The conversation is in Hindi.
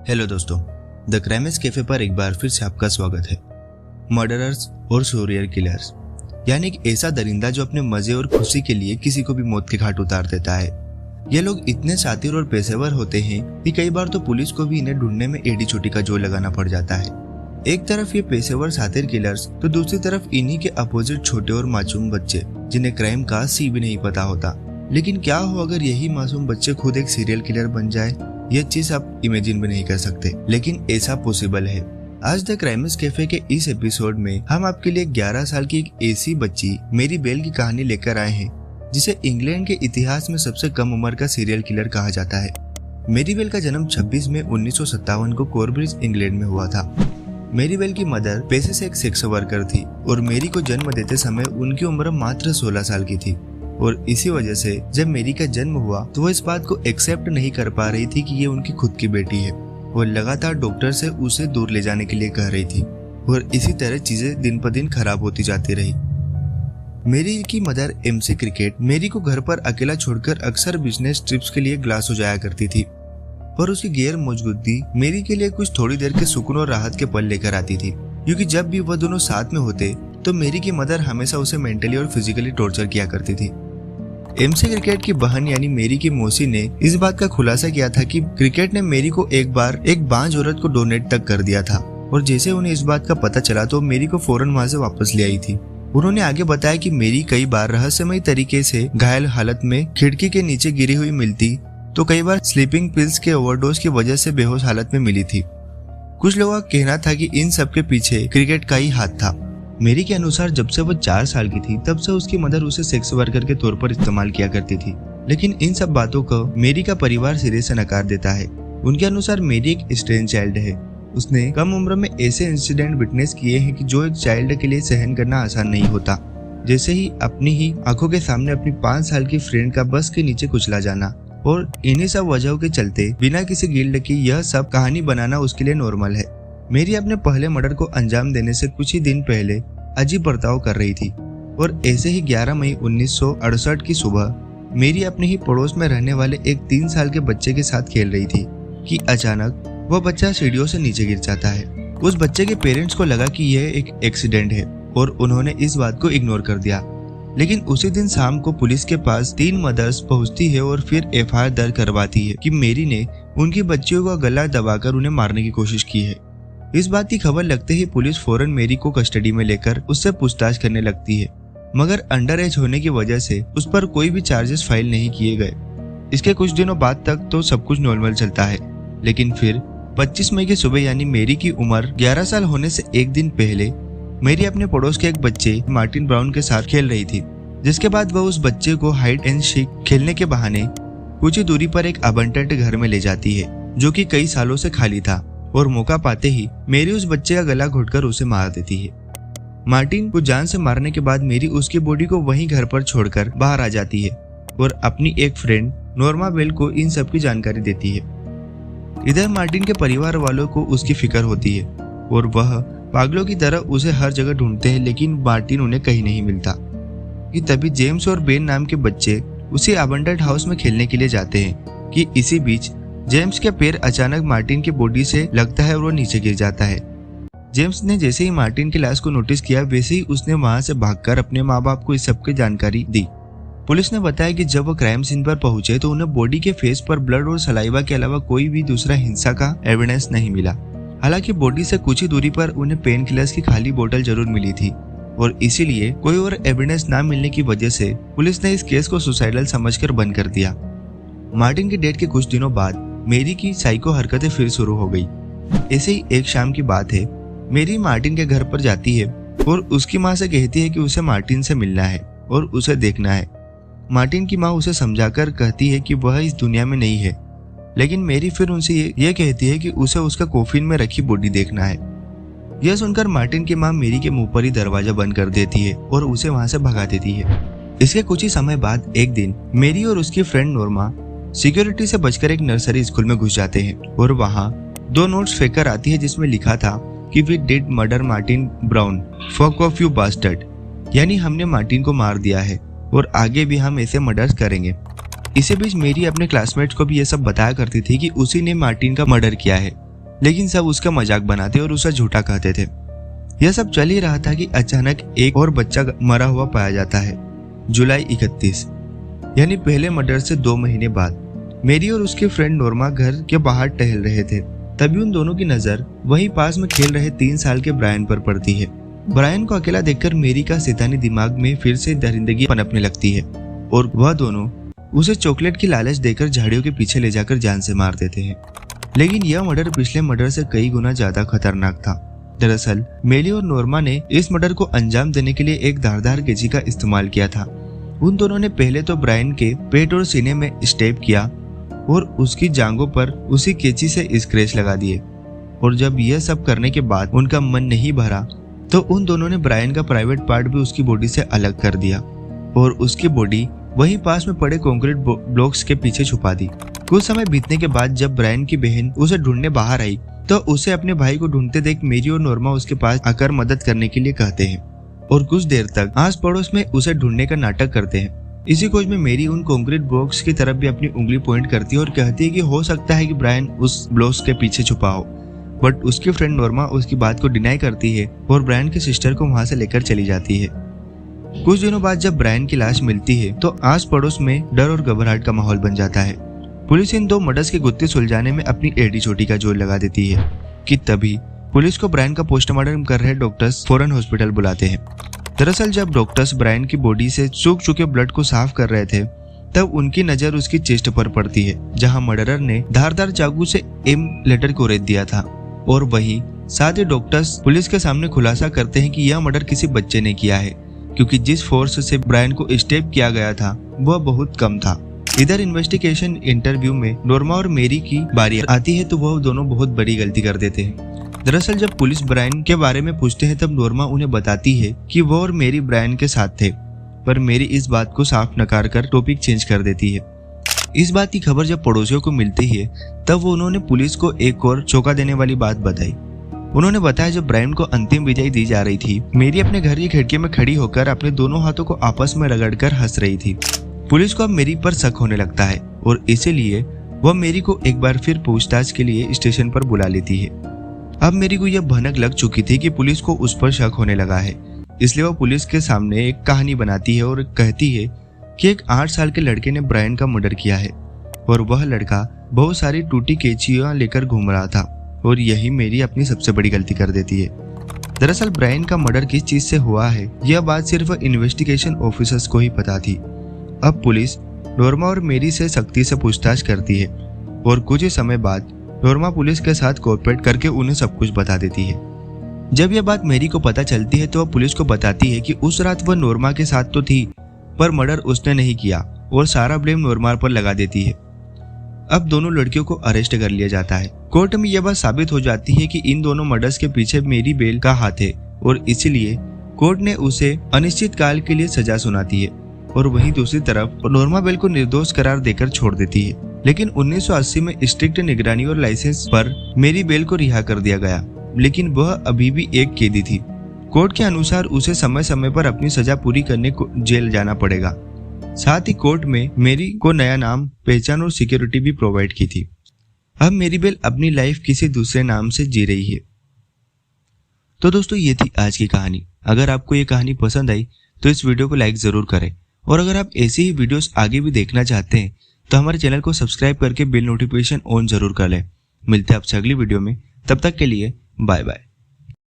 हेलो दोस्तों, द क्राइम्स कैफे पर एक बार फिर से आपका स्वागत है। मर्डरर्स और सीरियल किलर्स यानी एक ऐसा दरिंदा जो अपने मजे और खुशी के लिए किसी को भी मौत के घाट उतार देता है। ये लोग इतने शातिर और पेशेवर होते हैं कि कई बार तो पुलिस को भी इन्हें ढूंढने में एड़ी चोटी का जोर लगाना पड़ जाता है। एक तरफ ये पेशेवर शातिर किलर्स तो दूसरी तरफ इन्हीं के अपोजिट छोटे और मासूम बच्चे जिन्हें क्राइम का सी भी नहीं पता होता। लेकिन क्या हो अगर यही मासूम बच्चे खुद एक सीरियल किलर बन जाए? ये चीज आप इमेजिन भी नहीं कर सकते, लेकिन ऐसा पॉसिबल है। आज द क्राइम्स कैफे के इस एपिसोड में हम आपके लिए 11 साल की एक ऐसी बच्ची मेरी बेल की कहानी लेकर आए हैं जिसे इंग्लैंड के इतिहास में सबसे कम उम्र का सीरियल किलर कहा जाता है। मेरी बेल का जन्म 26 मई 1957 को कॉर्ब्रिज इंग्लैंड में हुआ था। मेरी बेल की मदर पेशे से एक सेक्स वर्कर थी और मेरी को जन्म देते समय उनकी उम्र मात्र 16 साल की थी। और इसी वजह से जब मेरी का जन्म हुआ तो वो इस बात को एक्सेप्ट नहीं कर पा रही थी कि ये उनकी खुद की बेटी है। वो लगातार डॉक्टर से उसे दूर ले जाने के लिए कह रही थी और इसी तरह चीजें दिन पर दिन खराब होती जाती रही। मेरी की मदर MC क्रिकेट मेरी को घर पर अकेला छोड़कर अक्सर बिजनेस ट्रिप्स के लिए ग्लास हो जाया करती थी और उसकी गैर मौजूदगी मेरी के लिए कुछ थोड़ी देर के सुकून और राहत के पल लेकर आती थी, क्योंकि जब भी वह दोनों साथ में होते तो मेरी की मदर हमेशा उसे मेंटली और फिजिकली टॉर्चर किया करती थी। MC क्रिकेट की बहन यानी मेरी की मौसी ने इस बात का खुलासा किया था कि क्रिकेट ने मेरी को एक बार एक बांझ औरत को डोनेट तक कर दिया था और जैसे उन्हें इस बात का पता चला तो मेरी को फौरन वहां से वापस ले आई थी। उन्होंने आगे बताया कि मेरी कई बार रहस्यमय तरीके से घायल हालत में खिड़की के नीचे गिरी हुई मिलती तो कई बार स्लीपिंग पिल्स के ओवरडोज की वजह से बेहोश हालत में मिली थी। कुछ लोगों का कहना था कि इन सब के पीछे क्रिकेट का ही हाथ था। मेरी के अनुसार जब से वो 4 साल की थी तब से उसकी मदर उसे सेक्स वर्कर के तौर पर इस्तेमाल किया करती थी, लेकिन इन सब बातों को मेरी का परिवार सिरे से नकार देता है। उनके अनुसार मेरी एक स्ट्रेंज चाइल्ड है। उसने कम उम्र में ऐसे इंसिडेंट विटनेस किए हैं कि जो एक चाइल्ड के लिए सहन करना आसान नहीं होता, जैसे ही अपनी ही आंखों के सामने अपनी 5 साल की फ्रेंड का बस के नीचे कुचला जाना। और इन्हीं सब वजहों के चलते बिना किसी गिल्ड की यह सब कहानी बनाना उसके लिए नॉर्मल है। मेरी अपने पहले मर्डर को अंजाम देने से कुछ ही दिन पहले अजीब बर्ताव कर रही थी और ऐसे ही 11 मई 1968 की सुबह मेरी अपने ही पड़ोस में रहने वाले एक 3 साल के बच्चे के साथ खेल रही थी कि अचानक वह बच्चा सीढ़ियों से नीचे गिर जाता है। उस बच्चे के पेरेंट्स को लगा कि यह एक एक्सीडेंट है और उन्होंने इस बात को इग्नोर कर दिया, लेकिन उसी दिन शाम को पुलिस के पास 3 मदर्स पहुंचती है और फिर FIR दर्ज करवाती है कि मेरी ने उनकी बच्चियों का गला दबाकर उन्हें मारने की कोशिश की है। इस बात की खबर लगते ही पुलिस फौरन मेरी को कस्टडी में लेकर उससे पूछताछ करने लगती है, मगर अंडर एज होने की वजह से उस पर कोई भी चार्जेस फाइल नहीं किए गए। इसके कुछ दिनों बाद तक तो सब कुछ नॉर्मल चलता है, लेकिन फिर 25 मई की सुबह यानी मेरी की उम्र 11 साल होने से एक दिन पहले मेरी अपने पड़ोस के एक बच्चे मार्टिन ब्राउन के साथ खेल रही थी, जिसके बाद वह उस बच्चे को हाइड एंड सीक खेलने के बहाने कुछ ही दूरी पर एक अबंटेंट घर में ले जाती है जो कि कई सालों से खाली था और मौका पाते ही मेरी उस बच्चे का गला घोटकर उसे मार देती है। मार्टिन को जान से मारने के बाद मेरी उसकी बॉडी को वहीं घर पर छोड़कर बाहर आ जाती है और अपनी एक फ्रेंड नॉर्मा बेल को इन सब की जानकारी देती है। इधर मार्टिन के परिवार वालों को उसकी फिक्र होती है और वह पागलों की तरह उसे हर जगह ढूंढते हैं, लेकिन मार्टिन उन्हें कहीं नहीं मिलता। कि तभी जेम्स और बेन नाम के बच्चे उसी अबंडेंट हाउस में खेलने के लिए जाते हैं कि इसी बीच जेम्स के पैर अचानक मार्टिन की बॉडी से लगता है और वो नीचे गिर जाता है। जेम्स ने जैसे ही मार्टिन की लाश को नोटिस किया वैसे ही उसने वहां से भागकर अपने माँ बाप को इस सब की जानकारी दी। पुलिस ने बताया कि जब वो क्राइम सीन पर पहुंचे तो उन्हें बॉडी के फेस पर ब्लड और सलाइवा के अलावा कोई भी दूसरा हिंसा का एविडेंस नहीं मिला। हालांकि बॉडी से कुछ ही दूरी पर उन्हें पेन किलर्स की खाली बोतल जरूर मिली थी और इसीलिए कोई और एविडेंस न मिलने की वजह से पुलिस ने इस केस को सुसाइडल समझकर बंद कर दिया। मार्टिन की डेथ के कुछ दिनों बाद मेरी की साइको हरकतें फिर शुरू हो गई। ऐसे ही एक शाम की बात है, मेरी मार्टिन के घर पर जाती है और उसकी माँ से कहती है कि उसे मार्टिन से मिलना है और उसे देखना है। मार्टिन की माँ उसे समझाकर कहती है कि वह इस दुनिया में नहीं है, लेकिन मेरी फिर उनसे ये कहती है कि उसे उसका कॉफिन में रखी बॉडी देखना है। यह सुनकर मार्टिन की माँ मेरी के मुंह पर ही दरवाजा बंद कर देती है और उसे वहां से भगा देती है। इसके कुछ ही समय बाद एक दिन मेरी और उसकी फ्रेंड नॉर्मा सिक्योरिटी से बचकर एक नर्सरी स्कूल में घुस जाते हैं और वहां 2 नोट्स फेंकर आती है जिसमें लिखा था कि we did murder Martin Brown, fuck off you bastard, यानी हमने मार्टिन को मार दिया है और आगे भी हम ऐसे मर्डर्स करेंगे। इसी बीच मेरी अपने क्लासमेट्स को भी ये सब बताया करती थी कि उसी ने मार्टिन का मर्डर किया है लेकिन सब उसका मजाक बनाते और उसे झूठा कहते थे। यह सब चल ही रहा था कि अचानक एक और बच्चा मरा हुआ पाया जाता है। जुलाई 31 यानी पहले मर्डर से 2 महीने बाद मेरी और उसके फ्रेंड नोरमा घर के बाहर टहल रहे थे। तभी उन दोनों की नजर वहीं पास में खेल रहे 3 साल के ब्रायन पर पड़ती है। ब्रायन को अकेला देखकर मेरी का शैतानी दिमाग में फिर से दरिंदगी पनपने लगती है और वह दोनों उसे चॉकलेट की लालच देकर झाड़ियों के पीछे ले जाकर जान से मार देते हैं। लेकिन यह मर्डर पिछले मर्डर से कई गुना ज्यादा खतरनाक था। दरअसल मेली और नोरमा ने इस मर्डर को अंजाम देने के लिए एक धारदार कैंची का इस्तेमाल किया था। उन दोनों ने पहले तो ब्रायन के पेट और सीने में स्टेप किया और उसकी जांघों पर उसी कैंची से स्क्रैच लगा दिए। और जब यह सब करने के बाद उनका मन नहीं भरा तो उन दोनों ने ब्रायन का प्राइवेट पार्ट भी उसकी बॉडी से अलग कर दिया और उसकी बॉडी वहीं पास में पड़े कंक्रीट ब्लॉक्स के पीछे छुपा दी। कुछ समय बीतने के बाद जब ब्रायन की बहन उसे ढूंढने बाहर आई तो उसे अपने भाई को ढूंढते देख मेरी और नोरमा उसके पास आकर मदद करने के लिए कहते हैं और कुछ देर तक आस पड़ोस में उसे ढूंढने का नाटक करते हैं। इसी खोज में मेरी उन कंक्रीट ब्लॉक्स की तरफ भी अपनी उंगली पॉइंट करती है और कहती है कि हो सकता है कि ब्रायन उस ब्लॉक्स के पीछे छुपा हो। बट उसकी फ्रेंड नोरमा उसकी बात को डिनाई करती है और ब्रायन की सिस्टर को वहां से लेकर चली जाती है। कुछ दिनों बाद जब ब्रायन की लाश मिलती है तो आस पड़ोस में डर और घबराहट का माहौल बन जाता है। पुलिस इन 2 मर्डर्स के गुत्थे सुलझाने में अपनी एडी चोटी का जोर लगा देती है कि तभी पुलिस को ब्रायन का पोस्टमार्टम कर रहे डॉक्टर्स फौरन हॉस्पिटल बुलाते हैं। दरअसल जब डॉक्टर्स ब्रायन की बॉडी से सूख चुके ब्लड को साफ कर रहे थे तब उनकी नजर उसकी चेस्ट पर पड़ती है जहां मर्डरर ने धारदार चाकू से एम लेटर को रेत दिया था। और वहीं साथ ही डॉक्टर्स पुलिस के सामने खुलासा करते हैं कि यह मर्डर किसी बच्चे ने किया है क्योंकि जिस फोर्स से ब्रायन को स्टेप किया गया था वह बहुत कम था। इधर इन्वेस्टिगेशन इंटरव्यू में नोरमा और मेरी की बारी आती है तो वह दोनों बहुत बड़ी गलती कर देते हैं। दरअसल जब पुलिस ब्रायन के बारे में पूछते हैं तब नोरमा उन्हें बताती है कि वो और मेरी ब्रायन के साथ थे, पर मेरी इस बात को साफ नकार कर टॉपिक चेंज कर देती है। इस बात की खबर जब पड़ोसियों को मिलती है तब वो उन्होंने पुलिस को एक और चौंका देने वाली बात बताई। उन्होंने बताया जब ब्रायन को अंतिम विदाई दी जा रही थी मेरी अपने घर की खिड़की में खड़ी होकर अपने दोनों हाथों को आपस में रगड़कर हंस रही थी। पुलिस को अब मेरी पर शक होने लगता है और इसीलिए वह मेरी को एक बार फिर पूछताछ के लिए स्टेशन पर बुला लेती है। अब मेरी को यह भनक लग चुकी थी कि पुलिस को उस पर शक होने लगा है, इसलिए वह पुलिस के सामने एक कहानी बनाती है और कहती है कि एक 8 साल के लड़के ने ब्रायन का मर्डर किया है और वह लड़का बहुत सारी टूटी कैंचियां लेकर घूम रहा था और यही मेरी अपनी सबसे बड़ी गलती कर देती है। दरअसल ब्रायन का मर्डर किस चीज से हुआ है यह बात सिर्फ इन्वेस्टिगेशन ऑफिसर्स को ही पता थी। अब पुलिस नोरमा और मेरी से सख्ती से पूछताछ करती है और कुछ ही समय बाद नोरमा पुलिस के साथ कोऑपरेट करके उन्हें सब कुछ बता देती है। जब यह बात मेरी को पता चलती है तो वह पुलिस को बताती है कि उस रात वह नोरमा के साथ तो थी पर मर्डर उसने नहीं किया और सारा ब्लेम नोरमा पर लगा देती है। अब दोनों लड़कियों को अरेस्ट कर लिया जाता है। कोर्ट में यह बात साबित हो जाती है कि इन दोनों मर्डर्स के पीछे मेरी बेल का हाथ है और इसीलिए कोर्ट ने उसे अनिश्चित काल के लिए सजा सुनाती है और वहीं दूसरी तरफ नोरमा बेल को निर्दोष करार देकर छोड़ देती है। लेकिन 1980 में स्ट्रिक्ट निगरानी और लाइसेंस पर मेरी बेल को रिहा कर दिया गया, लेकिन वह अभी भी एक कैदी थी। कोर्ट के अनुसार उसे समय समय पर अपनी सजा पूरी करने को जेल जाना पड़ेगा। साथ ही कोर्ट में मेरी को नया नाम, पहचान और सिक्योरिटी भी प्रोवाइड की थी। अब मेरी बेल अपनी लाइफ किसी दूसरे नाम से जी रही है। तो दोस्तों ये थी आज की कहानी। अगर आपको ये कहानी पसंद आई तो इस वीडियो को लाइक जरूर करें और अगर आप ऐसी ही वीडियोस आगे भी देखना चाहते हैं तो हमारे चैनल को सब्सक्राइब करके बेल नोटिफिकेशन ऑन जरूर कर लें। मिलते हैं आपसे अगली वीडियो में, तब तक के लिए बाय बाय।